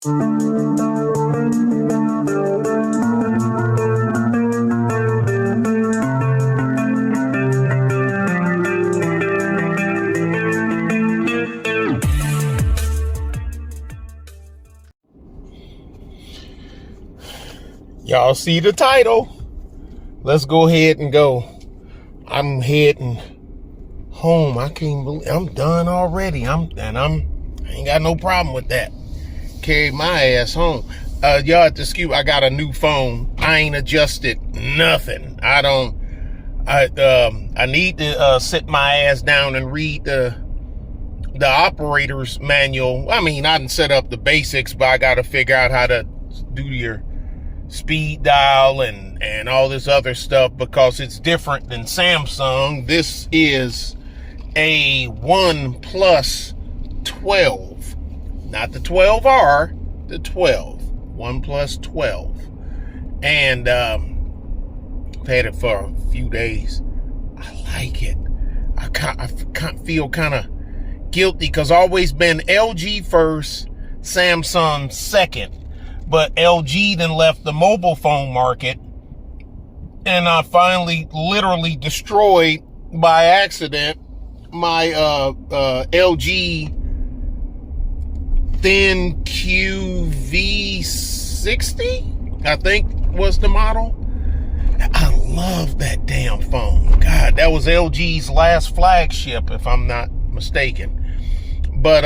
Y'all see the title. Let's go ahead and go. I'm heading home. I can't believe I'm done already. I ain't got no problem with that. Carry my ass home. Y'all at the skew, I got a new phone. I ain't adjusted nothing. I need to sit my ass down and read the operator's manual. I mean, I done set up the basics, but I got to figure out how to do your speed dial and all this other stuff, because it's different than Samsung. This is a OnePlus 12, not the 12R, the 12, OnePlus 12. And I've had it for a few days. I like it. I feel kind of guilty because I've always been LG first, Samsung second. But LG then left the mobile phone market, and I finally literally destroyed by accident my LG Thin QV60, I think was the model. I love that damn phone. God, that was LG's last flagship, if I'm not mistaken. But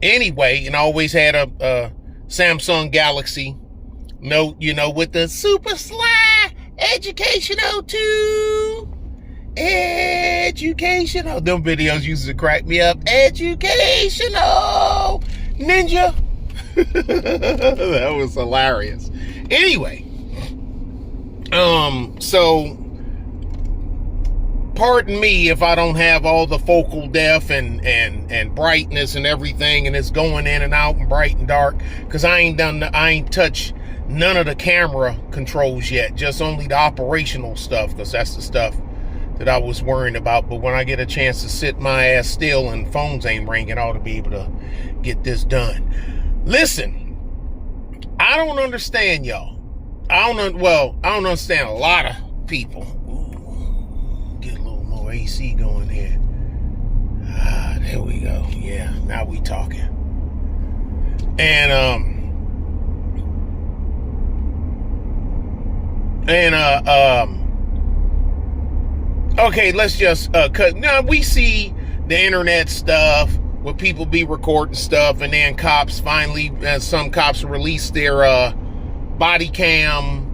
anyway, and I always had a Samsung Galaxy Note, with the super sly educational too. Educational. Them videos used to crack me up. Educational Ninja. That was hilarious. Anyway, so pardon me if I don't have all the focal depth and brightness and everything, and it's going in and out and bright and dark, because I ain't touched none of the camera controls yet, just only the operational stuff, because that's the stuff that I was worrying about. But when I get a chance to sit my ass still and phones ain't ringing, I ought to be able to get this done. Listen, I don't understand y'all. I don't understand a lot of people. AC going here. There we go. Yeah, now we talking. And okay, let's just cut. Now we see the internet stuff where people be recording stuff, and then cops finally, some cops release their body cam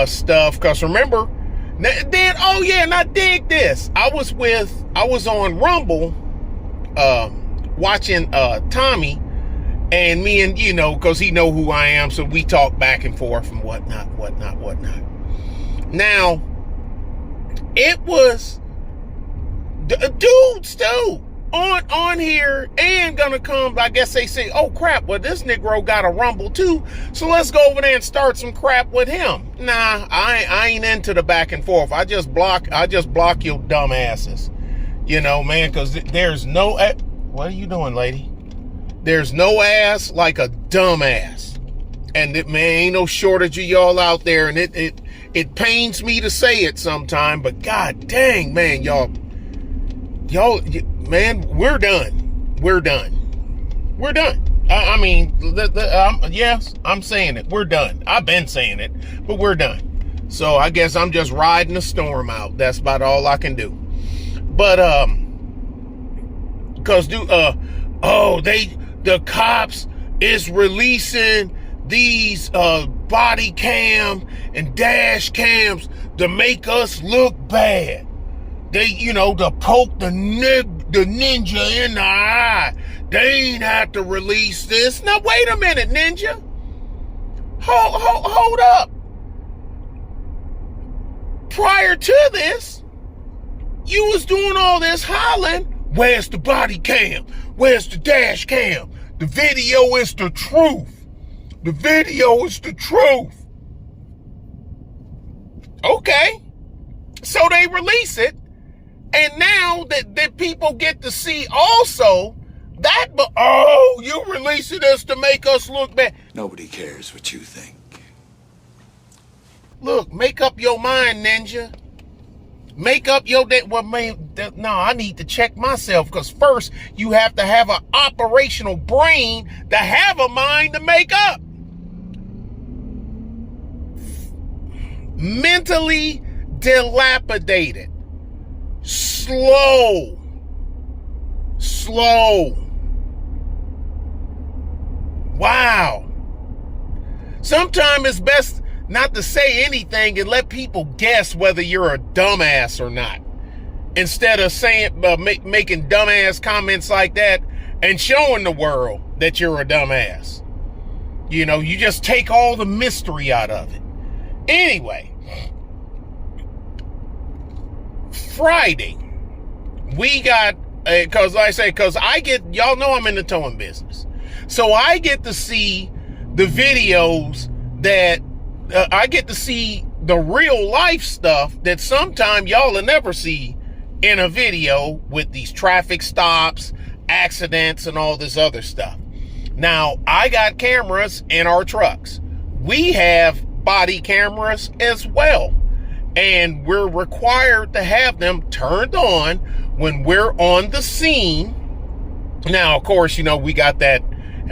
stuff. Because remember, then, oh yeah, and I dig this. I was on Rumble, watching Tommy, and me and, because he know who I am, so we talk back and forth and whatnot. Now, it was dudes too on here, and gonna come, I guess they say, oh crap, well this Negro got a Rumble too, so let's go over there and start some crap with him. Nah, I ain't into the back and forth. I just block your dumb asses, man, because there's no, what are you doing, lady? There's no ass like a dumb ass, and man, ain't no shortage of y'all out there, and it pains me to say it sometime, but god dang, man, y'all, man, we're done. I mean, yes, I'm saying it. We're done. I've been saying it, but we're done. So I guess I'm just riding the storm out. That's about all I can do. But because the cops is releasing these body cam and dash cams to make us look bad. They, to poke the ninja in the eye. They ain't have to release this. Now, wait a minute, Ninja. Hold up. Prior to this, you was doing all this hollering. Where's the body cam? Where's the dash cam? The video is the truth. The video is the truth. Okay. So they release it. And now that people get to see also Oh, you releasing this to make us look bad. Nobody cares what you think. Look, make up your mind, Ninja. Make up your day. Well, no, I need to check myself, because first you have to have an operational brain to have a mind to make up. Mentally dilapidated. Slow. Wow. Sometimes it's best not to say anything and let people guess whether you're a dumbass or not, instead of saying making dumbass comments like that and showing the world that you're a dumbass. You know, you just take all the mystery out of it. Anyway, Friday, we got, because I get, y'all know I'm in the towing business, so I get to see the videos that I get to see the real life stuff that sometimes y'all will never see in a video, with these traffic stops, accidents, and all this other stuff. Now, I got cameras in our trucks. We have body cameras as well, and we're required to have them turned on when we're on the scene. Now, of course, you know, we got that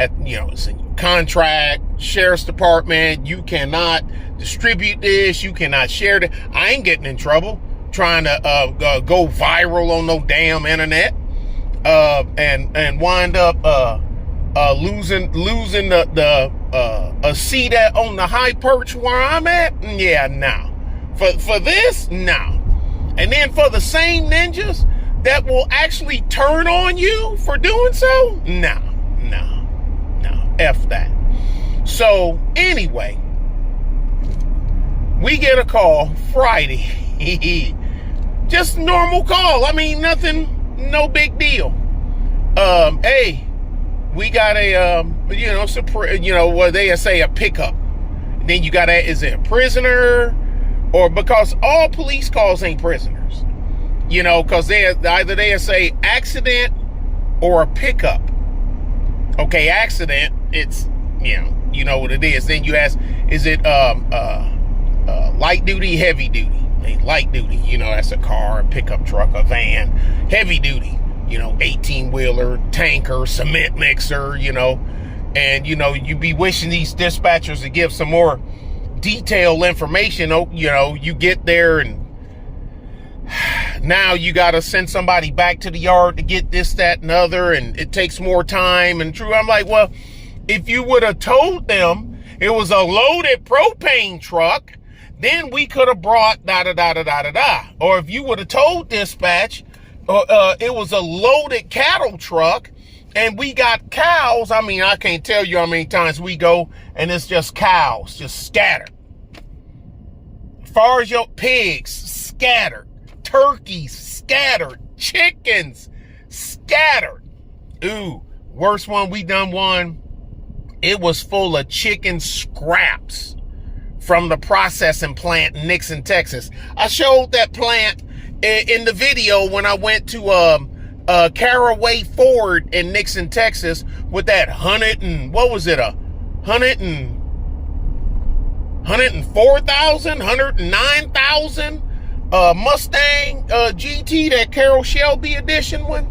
it's a contract, sheriff's department. You cannot distribute this. You cannot share it. I ain't getting in trouble trying to go viral on no damn internet, and wind up losing a seat on the high perch where I'm at. Yeah, no. For this, no. And then for the same ninjas that will actually turn on you for doing so, no. F that. So anyway, we get a call Friday. Just a normal call. I mean, nothing, no big deal. Hey, we got a, what they say, a pickup. And then you got is it a prisoner? Or, because all police calls ain't prisoners. You know, because they say accident or a pickup. Okay, accident, it's, you know what it is. Then you ask, is it light duty, heavy duty? Light duty, that's a car, a pickup truck, a van. Heavy duty, 18-wheeler, tanker, cement mixer, and, you be wishing these dispatchers to give some more detailed information. You get there and now you got to send somebody back to the yard to get this, that, and other, and it takes more time. And true, I'm like, well, if you would have told them it was a loaded propane truck, then we could have brought da-da-da-da-da-da-da. Or if you would have told dispatch it was a loaded cattle truck and we got cows. I mean, I can't tell you how many times we go and it's just cows, just scattered. As far as your pigs, scattered. Turkeys, scattered. Chickens, scattered. Ooh, worst one, we done one. It was full of chicken scraps from the processing plant in Nixon, Texas. I showed that plant in the video when I went to Caraway Ford in Nixon, Texas, with that 109,000 Mustang GT, that Carroll Shelby edition one.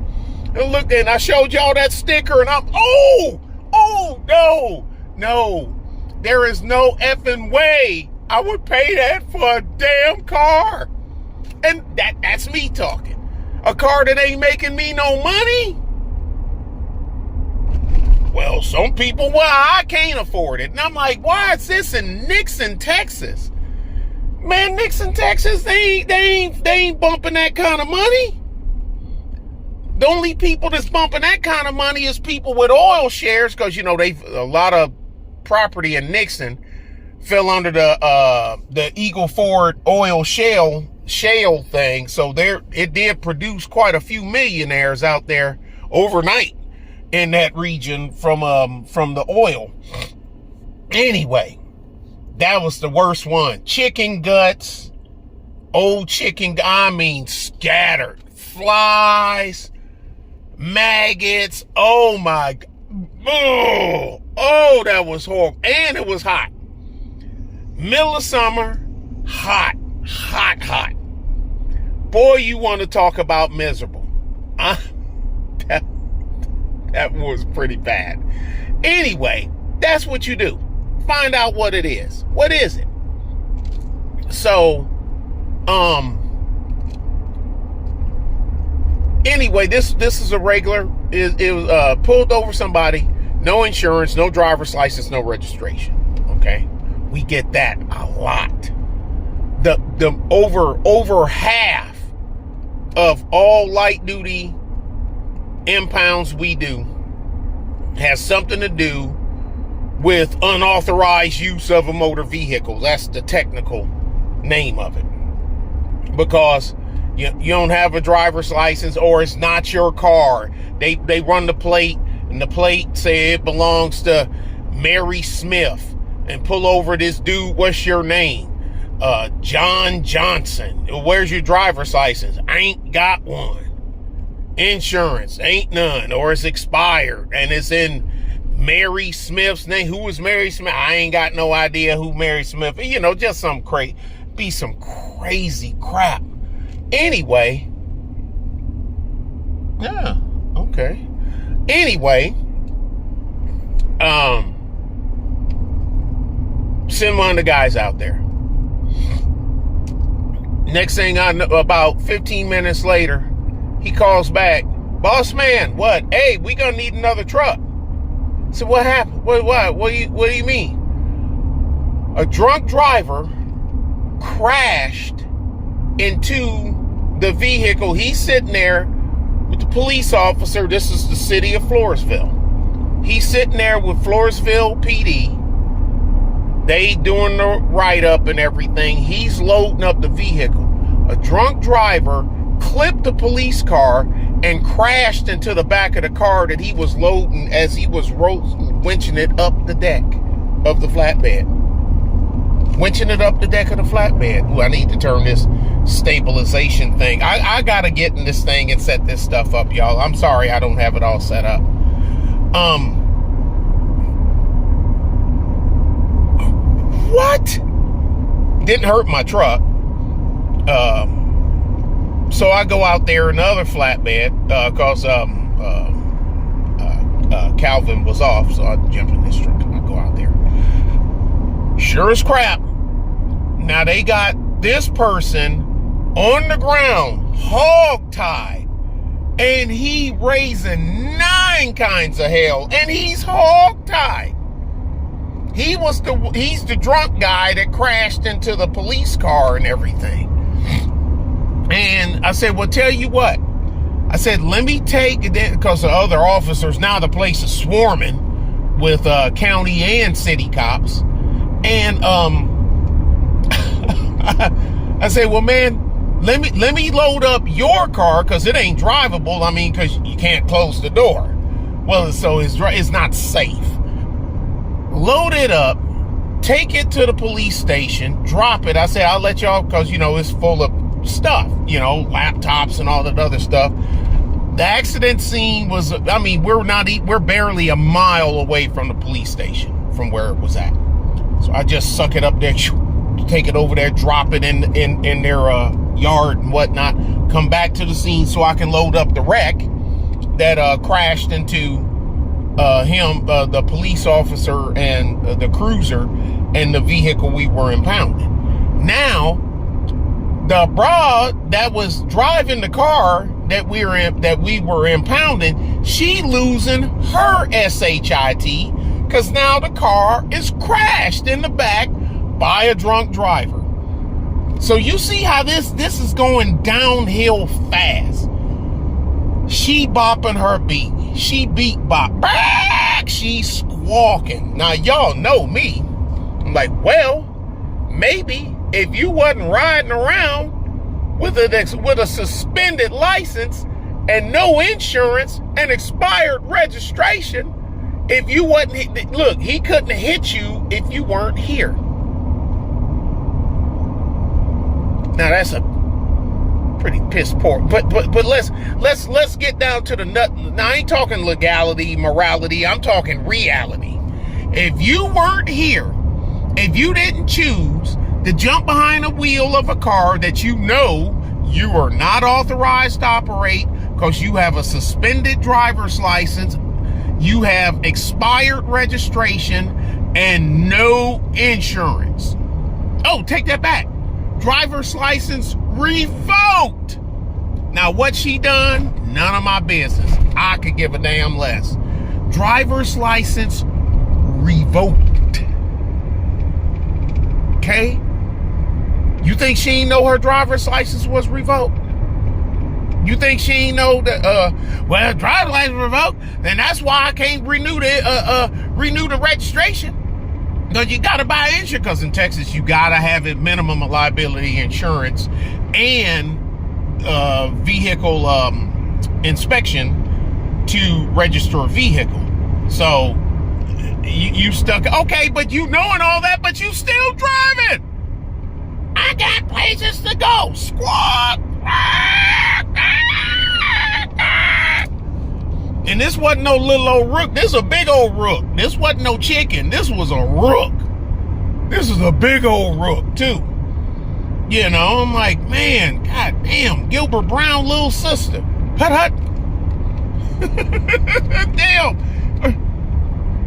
And look, and I showed y'all that sticker, and I'm, no, there is no effing way I would pay that for a damn car. And that's me talking. A car that ain't making me no money? Well, some people, I can't afford it. And I'm like, why is this in Nixon, Texas? Man, Nixon, Texas, they ain't bumping that kind of money. The only people that's bumping that kind of money is people with oil shares, because a lot of property in Nixon fell under the Eagle Ford oil shale thing. So it did produce quite a few millionaires out there overnight in that region from the oil. Anyway, that was the worst one. Chicken guts, old chicken, I mean, scattered. Flies, maggots. Oh my, oh, that was horrible. And it was hot. Middle of summer, hot. Boy, you want to talk about miserable. That was pretty bad. Anyway, that's what you do. Find out what it is. What is it? So, anyway, this is a regular. It was pulled over somebody. No insurance, no driver's license, no registration. Okay, we get that a lot. The over half of all light duty impounds we do has something to do with unauthorized use of a motor vehicle. That's the technical name of it. Because you don't have a driver's license, or it's not your car. They run the plate, and the plate say it belongs to Mary Smith, and pull over this dude. What's your name? John Johnson. Where's your driver's license? I ain't got one. Insurance ain't none, or it's expired, and it's in Mary Smith's name. Who is Mary Smith? I ain't got no idea who Mary Smith is. You know, just some crazy crap. Anyway, yeah, okay. Anyway, send one of the guys out there. Next thing I know, about 15 minutes later, he calls back. Boss man, what? Hey, we gonna need another truck. So what happened? What do you mean? A drunk driver crashed into the vehicle. He's sitting there with the police officer. This is the city of Floresville. He's sitting there with Floresville PD. They doing the write-up and everything. He's loading up the vehicle. A drunk driver clipped the police car and crashed into the back of the car that he was loading as he was winching it up the deck of the flatbed. Winching it up the deck of the flatbed. Ooh, I need to turn this stabilization thing. I gotta get in this thing and set this stuff up, y'all. I'm sorry I don't have it all set up. What? Didn't hurt my truck. So I go out there in another flatbed, cause Calvin was off, so I jumped in this truck. I go out there. Sure as crap. Now they got this person on the ground, hog-tied, and he raising 9 kinds of hell, and he's hog-tied. He's the drunk guy that crashed into the police car and everything. And I said, well, tell you what. I said, let me take it, because the other officers, now the place is swarming with county and city cops. And I said, well, man, let me load up your car, because it ain't drivable. I mean, because you can't close the door. Well, so it's not safe. Load it up, take it to the police station, drop it. I said, I'll let y'all, because, you know, it's full of stuff, you know, laptops and all that other stuff. The accident scene was, I mean, we're barely a mile away from the police station from where it was at. So I just suck it up there, take it over there, drop it in their yard and whatnot, come back to the scene so I can load up the wreck that crashed into the police officer and the cruiser and the vehicle we were impounding. Now, the broad that was driving the car that we were impounding, she losing her SHIT, because now the car is crashed in the back by a drunk driver. So you see how this is going downhill fast. She bopping her beat. She beat bop. She's squawking. Now y'all know me. I'm like, well, maybe if you wasn't riding around with a suspended license and no insurance and expired registration, if you wasn't, look, he couldn't have hit you if you weren't here. Now pretty piss poor. But let's get down to the nut. Now I ain't talking legality, morality. I'm talking reality. If you weren't here, if you didn't choose to jump behind the wheel of a car that you know you are not authorized to operate because you have a suspended driver's license, you have expired registration, and no insurance. Oh, take that back. Driver's license revoked. Now, what she done? None of my business. I could give a damn less. Driver's license revoked. Okay? You think she ain't know her driver's license was revoked? You think she ain't know that, well, driver's license revoked, then that's why I can't renew the registration. Because you got to buy insurance. Because in Texas, you got to have a minimum liability insurance and vehicle inspection to register a vehicle. So you stuck. Okay, but you knowing all that, but you still driving. I got places to go. Squawk. And this wasn't no little old rook. This is a big old rook. This wasn't no chicken. This was a rook. This is a big old rook, too. You know, I'm like, man, god damn, Gilbert Brown, little sister. Hut. Damn.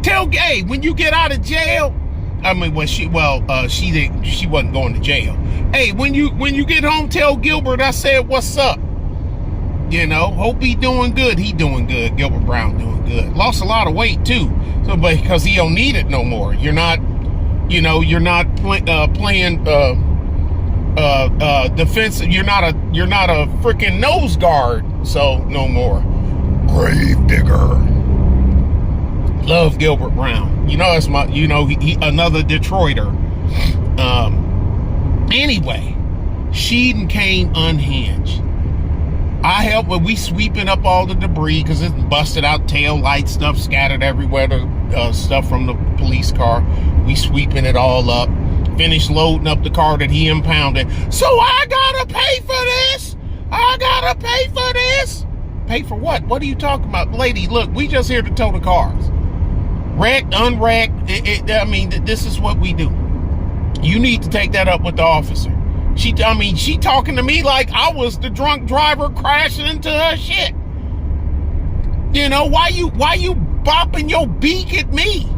Tell Gay, when you get out of jail, I mean, when she wasn't going to jail. Hey, when you get home, tell Gilbert I said, what's up? You know, hope he doing good. He doing good. Gilbert Brown doing good. Lost a lot of weight too. So, but because he don't need it no more. You're not playing defensive. You're not a freaking nose guard. So no more. Grave digger. Love Gilbert Brown. You know, that's my. You know, he another Detroiter. Anyway, she came unhinged. I helped with we sweeping up all the debris because it's busted out tail light stuff scattered everywhere. The stuff from the police car. We sweeping it all up. Finished loading up the car that he impounded. So I gotta pay for this. I gotta pay for this. Pay for what? What are you talking about, lady? Look, we just here to tow the cars. Wrecked, unwrecked. I mean, this is what we do. You need to take that up with the officer. She talking to me like I was the drunk driver crashing into her shit. You know, why you bopping your beak at me?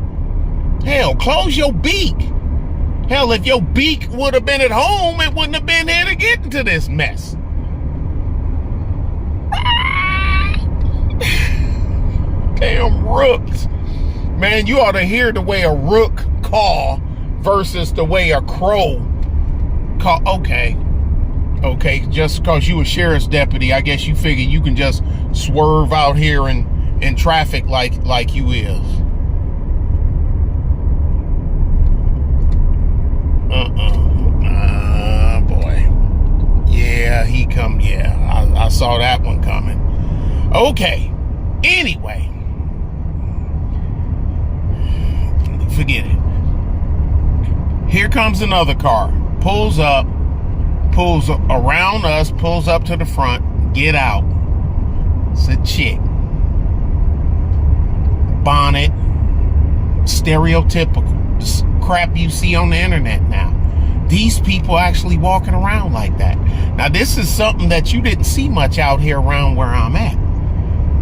Hell, close your beak. Hell, if your beak would have been at home, it wouldn't have been here to get into this mess. Damn rooks. Man, you ought to hear the way a rook caw versus the way a crow. Okay, just because you a sheriff's deputy, I guess you figure you can just swerve out here in traffic like you is. Boy. Yeah, he come. Yeah, I saw that one coming. Okay, anyway. Forget it. Here comes another car. Pulls around us, pulls up to the front, get out. It's a chick. Bonnet, stereotypical crap you see on the internet now. These people actually walking around like that. Now, this is something that you didn't see much out here around where I'm at.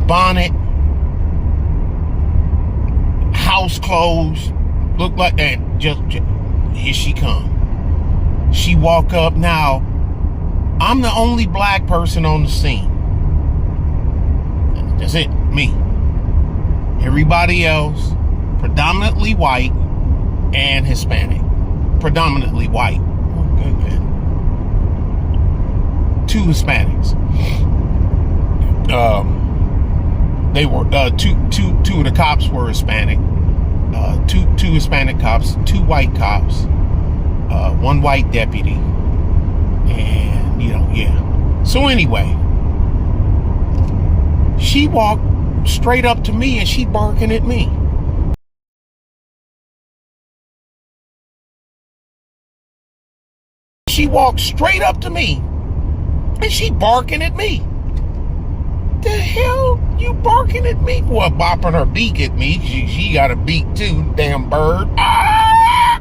Bonnet, house clothes, look like that. Just here she come. She walk up. Now, I'm the only black person on the scene. That's it, me. Everybody else, predominantly white and Hispanic. Predominantly white. Oh, good. Two Hispanics. They were two of the cops were Hispanic. Two Hispanic cops, two white cops. One white deputy, and yeah. So anyway, she walked straight up to me and she barking at me. She walked straight up to me And she barking at me. The hell you barking at me? Well, bopping her beak at me. She got a beak too, damn bird. Ah!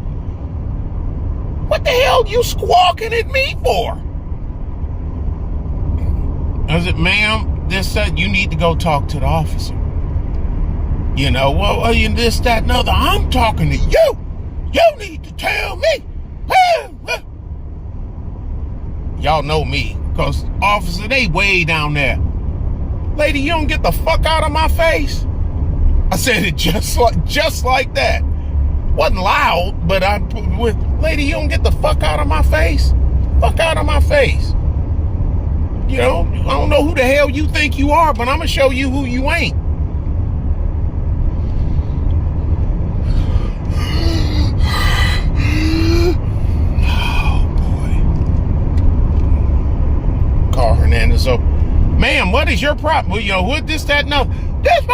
What the hell you squawking at me for? I said, ma'am, you need to go talk to the officer. You know, well, this, that, and other. I'm talking to you. You need to tell me. Y'all know me, because officer, they way down there. Lady, you don't get the fuck out of my face. I said it just like that. Wasn't loud, but lady, you don't get the fuck out of my face. Fuck out of my face. You know, I don't know who the hell you think you are, but I'm gonna show you who you ain't. Oh boy. Call Hernandez up. Ma'am, what is your problem? Well, you know, what this, that, and other. This,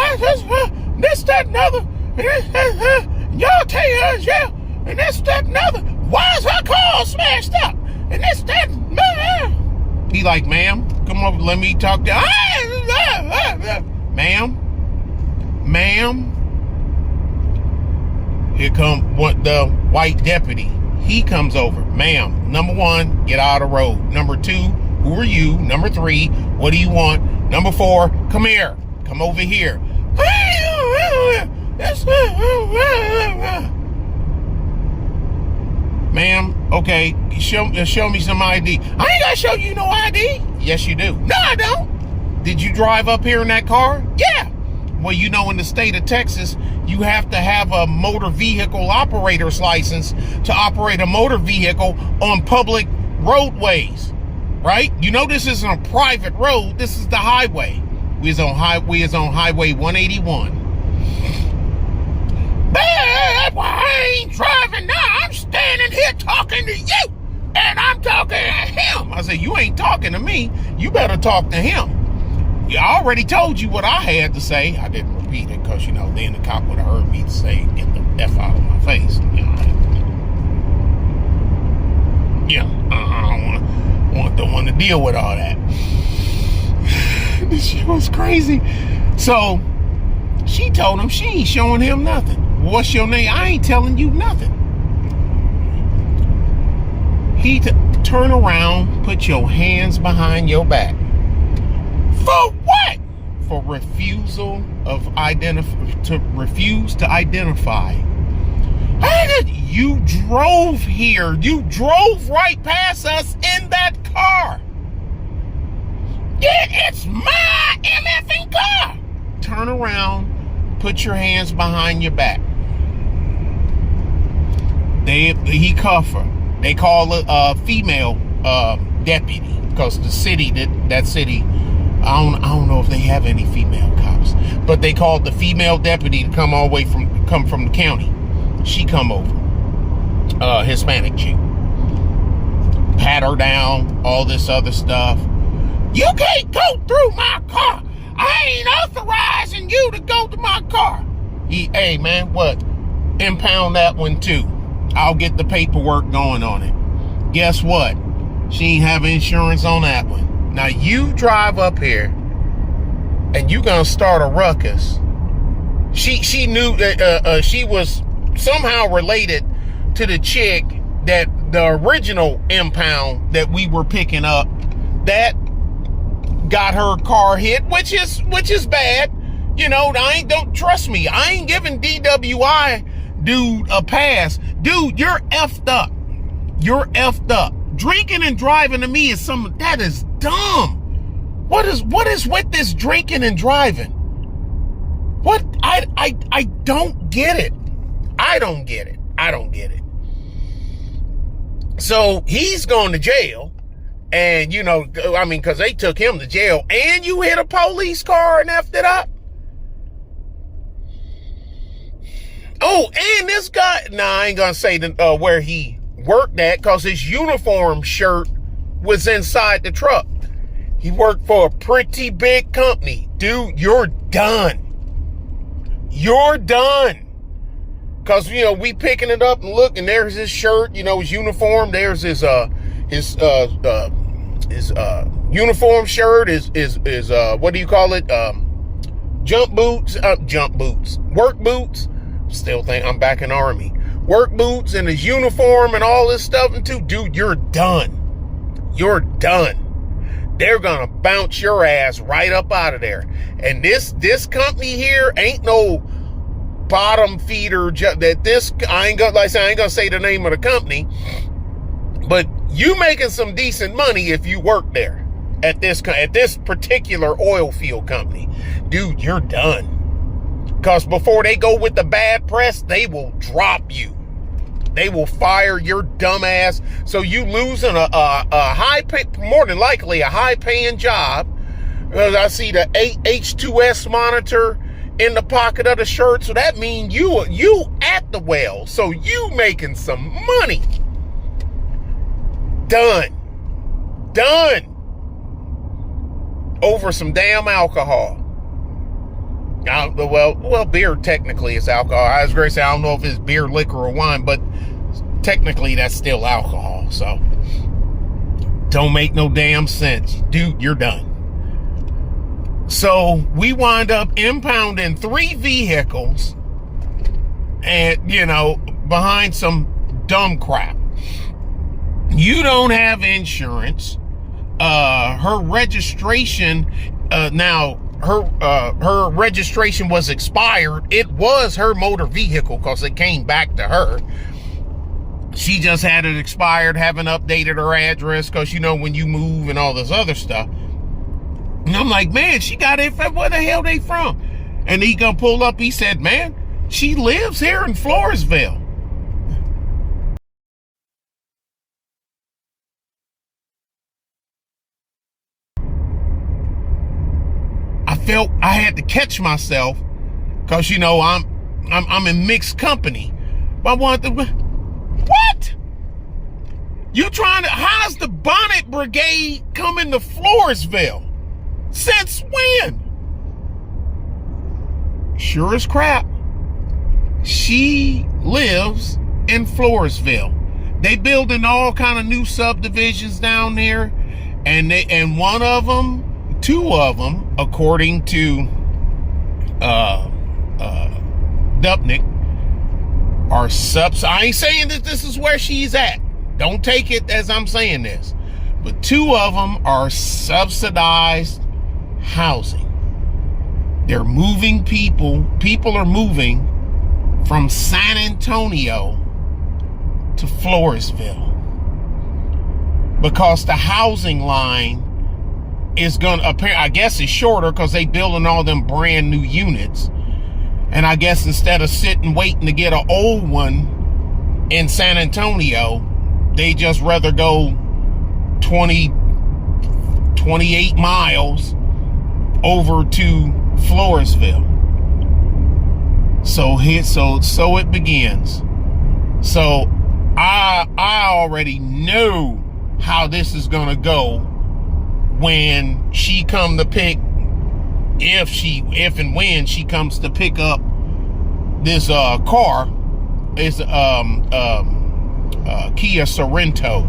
that, and other. Y'all take her in jail. And this, that, and other. Why is her car smashed up? And this, that, and other. He like, ma'am, come over, let me talk to Ma'am. Here come the white deputy. He comes over. Ma'am, number one, get out of the road. Number two, who are you? Number three, what do you want? Number four, come here. Come over here. Ma'am, okay, show me some ID. I ain't gotta show you no ID. Yes, you do. No, I don't. Did you drive up here in that car? Yeah. Well, you know, in the state of Texas, you have to have a motor vehicle operator's license to operate a motor vehicle on public roadways. Right? You know, this isn't a private road. This is the highway. We is on Highway 181. But I ain't driving now. I'm standing here talking to you, and I'm talking to him. I said, you ain't talking to me. You better talk to him. I already told you what I had to say. I didn't repeat it because, you know, then the cop would have heard me say, get the F out of my face. You know, I don't want to deal with all that. This shit was crazy. So she told him she ain't showing him nothing. What's your name? I ain't telling you nothing. He turn around, put your hands behind your back. For what? For refusal of refuse to identify. You drove here. You drove right past us in that car. It's my MFing car. Turn around, put your hands behind your back. He cuff her. They call a female deputy because the city that city. I don't know if they have any female cops, but they called the female deputy to come all the way from the county. She come over, Hispanic chick, pat her down, all this other stuff. You can't go through my car. I ain't authorizing you to go to my car. Hey man, what? Impound that one too. I'll get the paperwork going on it. Guess what? She ain't have insurance on that one. Now you drive up here and you gonna start a ruckus. She knew that she was somehow related to the chick that the original impound that we were picking up that got her car hit, which is bad. You know, don't trust me. I ain't giving DWI dude a pass. Dude, you're effed up. You're effed up. Drinking and driving to me is that is dumb. What is with this drinking and driving? What? I don't get it. I don't get it. So he's going to jail. And, you know, I mean, because they took him to jail. And you hit a police car and effed it up. Oh, and this guy, I ain't going to say where he worked at because his uniform shirt was inside the truck. He worked for a pretty big company. Dude, you're done. You're done. Because, you know, we picking it up and look, and there's his shirt, you know, his uniform. There's his Uniform shirt is what do you call it? Jump boots, work boots. Still think I'm back in Army. Work boots and his uniform and all this stuff. And too, dude, you're done. You're done. They're gonna bounce your ass right up out of there. And this company here ain't no bottom feeder. I ain't gonna say the name of the company, but you making some decent money if you work there at this particular oil field company. Dude, you're done. Because before they go with the bad press, they will drop you. They will fire your dumb ass. So you losing a high pay, more than likely a high paying job. I see the H2S monitor in the pocket of the shirt. So that means you at the well. So you making some money. Done. Over some damn alcohol. Well, beer technically is alcohol. I was going to say, I don't know if it's beer, liquor, or wine, but technically that's still alcohol. So don't make no damn sense. Dude, you're done. So we wind up impounding 3 vehicles and, behind some dumb crap. You don't have insurance. Her registration, her registration was expired. It was her motor vehicle because it came back to her. She just had it expired, haven't updated her address because, when you move and all this other stuff. And I'm like, man, she got it from, where the hell they from? And he gonna pull up, he said, man, she lives here in Floresville. Felt I had to catch myself because I'm in mixed company. But I wanted to, what? You trying to? How's the Bonnet Brigade coming to Floresville? Since when? Sure as crap, she lives in Floresville. They building all kind of new subdivisions down there, and one of them. 2 of them, according to Dupnick, are subs. I ain't saying that this is where she's at. Don't take it as I'm saying this. But 2 of them are subsidized housing. They're moving people. People are moving from San Antonio to Floresville because the housing line is gonna appear, I guess it's shorter because they building all them brand new units. And I guess instead of sitting waiting to get an old one in San Antonio, they just rather go 28 miles over to Floresville. So it begins. So I already know how this is gonna go when she come to pick, if and when she comes to pick up this car, is Kia Sorento.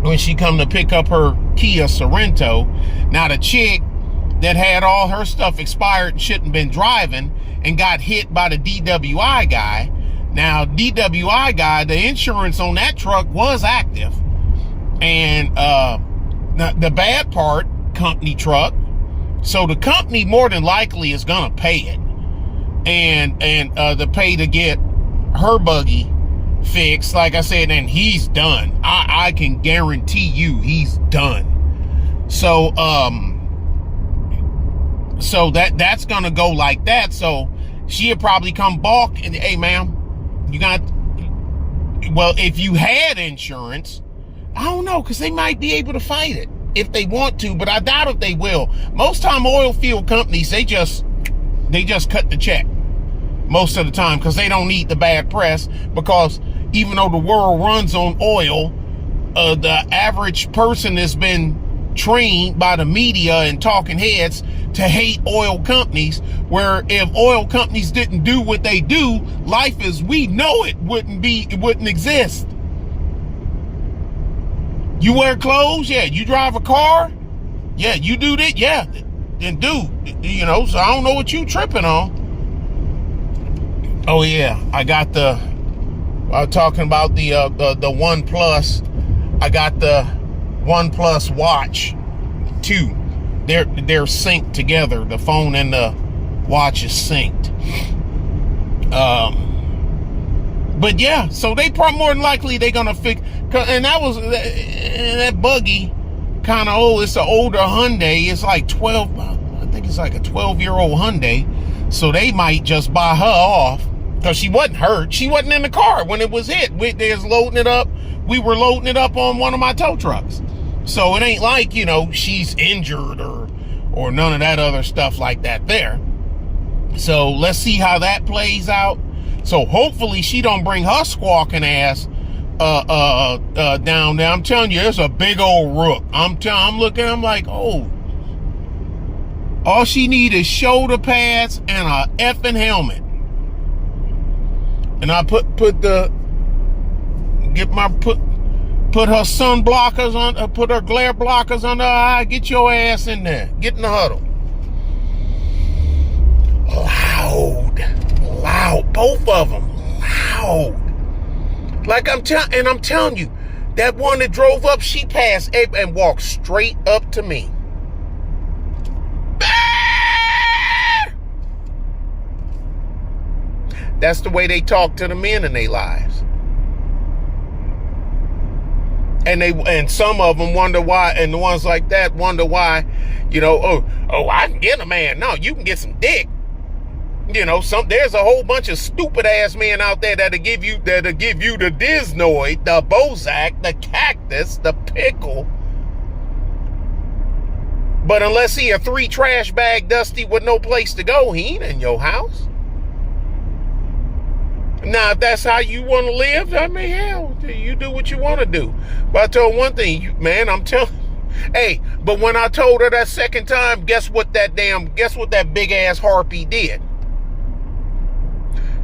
When she come to pick up her Kia Sorento, now the chick that had all her stuff expired and shouldn't been driving and got hit by the DWI guy. Now DWI guy, the insurance on that truck was active, and the bad part, company truck. So the company more than likely is gonna pay it, and the pay to get her buggy fixed. Like I said, and he's done. I can guarantee you he's done. So that's gonna go like that. So she'll probably come balk and, hey ma'am, if you had insurance, I don't know, because they might be able to fight it if they want to, but I doubt if they will. Most time oil field companies, they just cut the check most of the time because they don't need the bad press, because even though the world runs on oil, the average person has been trained by the media and talking heads to hate oil companies, where if oil companies didn't do what they do, life as we know it wouldn't exist. You wear clothes? Yeah. You drive a car? Yeah. You do that? Yeah. Then do. You know, so I don't know what you tripping on. Oh, yeah. I got I was talking about the OnePlus. I got the OnePlus Watch 2. They're synced together. The phone and the watch is synced. But yeah, so they probably more than likely they're gonna fix. And that buggy, kind of old. It's an older Hyundai. It's like 12. I think it's like a 12-year-old Hyundai. So they might just buy her off because she wasn't hurt. She wasn't in the car when it was hit. They was loading it up. We were loading it up on one of my tow trucks. So it ain't like, you know, she's injured or none of that other stuff like that there. So let's see how that plays out. So hopefully she don't bring her squawking ass down there. I'm telling you, it's a big old rook. I'm like, oh, all she need is shoulder pads and a effing helmet. And I put her sun blockers on, put her glare blockers on her eye. Get your ass in there. Get in the huddle. Loud, both of them, loud. Like I'm telling you, that one that drove up, she passed and walked straight up to me. That's the way they talk to the men in their lives. And some of them wonder why, and the ones like that wonder why, you know, oh, I can get a man. No, you can get some dick. You know, there's a whole bunch of stupid ass men out there that'll give you the Disnoid, the Bozak, the Cactus, the Pickle. But unless he a 3 trash bag Dusty with no place to go, he ain't in your house. Now, if that's how you want to live, I mean, hell, you do what you want to do. But I told one thing, man, I'm telling. Hey, but when I told her that second time, guess what that big ass harpy did?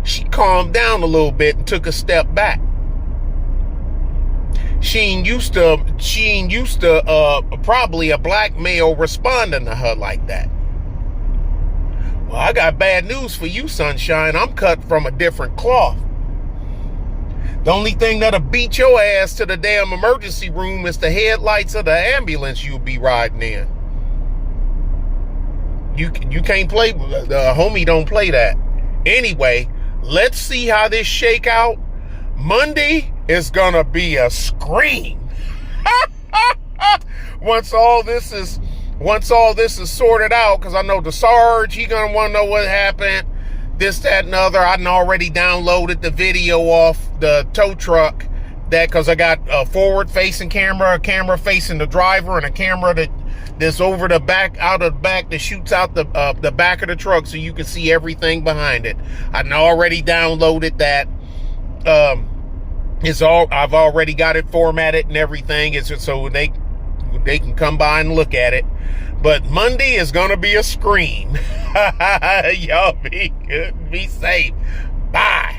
She calmed down a little bit and took a step back. She ain't used to probably a black male responding to her like that. Well, I got bad news for you, sunshine. I'm cut from a different cloth. The only thing that'll beat your ass to the damn emergency room is the headlights of the ambulance you'll be riding in. You can't play, the homie don't play that. Anyway, let's see how this shake out. Monday is gonna be a scream. Once all this is sorted out, because I know the Sarge, he gonna want to know what happened, this, that, and other. I done already downloaded the video off the tow truck, that because I got a forward-facing camera, a camera facing the driver, and a camera that's over the back, out of the back, that shoots out the back of the truck so you can see everything behind it. I done already downloaded that. I've already got it formatted and everything. It's just so they can come by and look at it. But Monday is gonna be a scream. Y'all be good, be safe. Bye.